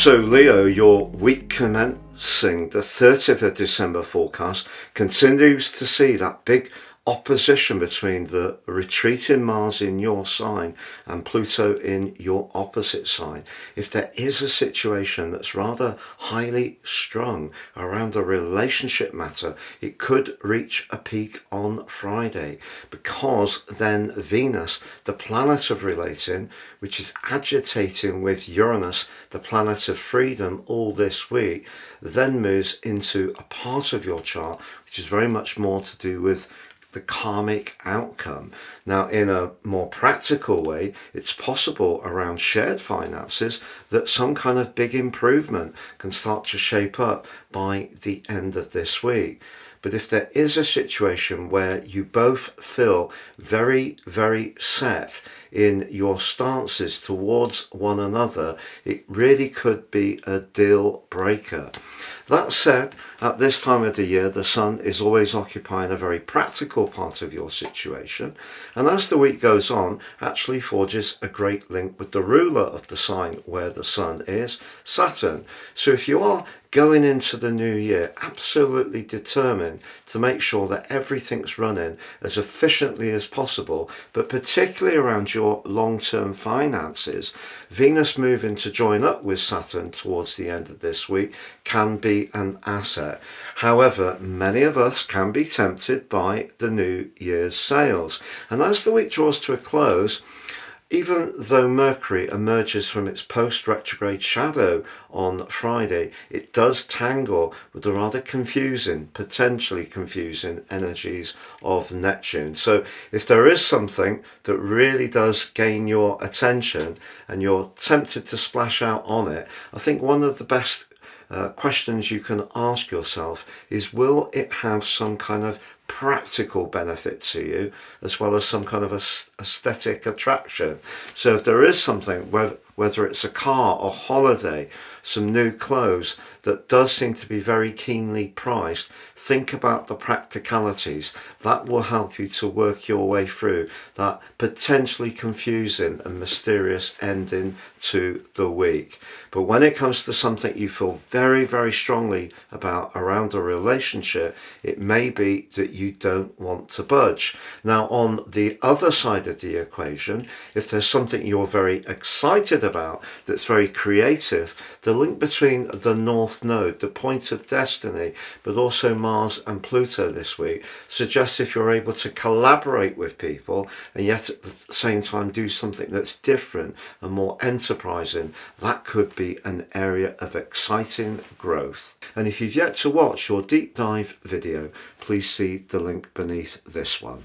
So Leo, your week commencing the 30th of December forecast continues to see that big opposition between the retreating Mars in your sign and Pluto in your opposite sign. If there is a situation that's rather highly strung around a relationship matter, it could reach a peak on Friday, because then Venus, the planet of relating, which is agitating with Uranus, the planet of freedom, all this week, then moves into a part of your chart which is very much more to do with the karmic outcome. Now, in a more practical way, it's possible around shared finances that some kind of big improvement can start to shape up by the end of this week. But if there is a situation where you both feel very, very set in your stances towards one another, it really could be a deal breaker. That said, at this time of the year, the sun is always occupying a very practical part of your situation, and as the week goes on, actually forges a great link with the ruler of the sign where the sun is, Saturn. So if you are going into the new year absolutely determined to make sure that everything's running as efficiently as possible, but particularly around your long-term finances, Venus moving to join up with Saturn towards the end of this week can be an asset. However, many of us can be tempted by the New Year's sales, and as the week draws to a close, even though Mercury emerges from its post-retrograde shadow on Friday, it does tangle with the rather confusing, potentially confusing energies of Neptune. So if there is something that really does gain your attention and you're tempted to splash out on it, I think one of the best questions you can ask yourself is, will it have some kind of practical benefit to you as well as some kind of aesthetic attraction? So if there is something, whether it's a car or holiday, some new clothes that does seem to be very keenly priced, think about the practicalities. That will help you to work your way through that potentially confusing and mysterious ending to the week. But when it comes to something you feel very, very strongly about around a relationship, it may be that you don't want to budge. Now, on the other side of the equation, if there's something you're very excited about that's very creative, the link between the North Node, the point of destiny, but also Mars and Pluto this week suggests if you're able to collaborate with people and yet at the same time do something that's different and more enterprising, that could be an area of exciting growth. And if you've yet to watch your deep dive video, please see the link beneath this one.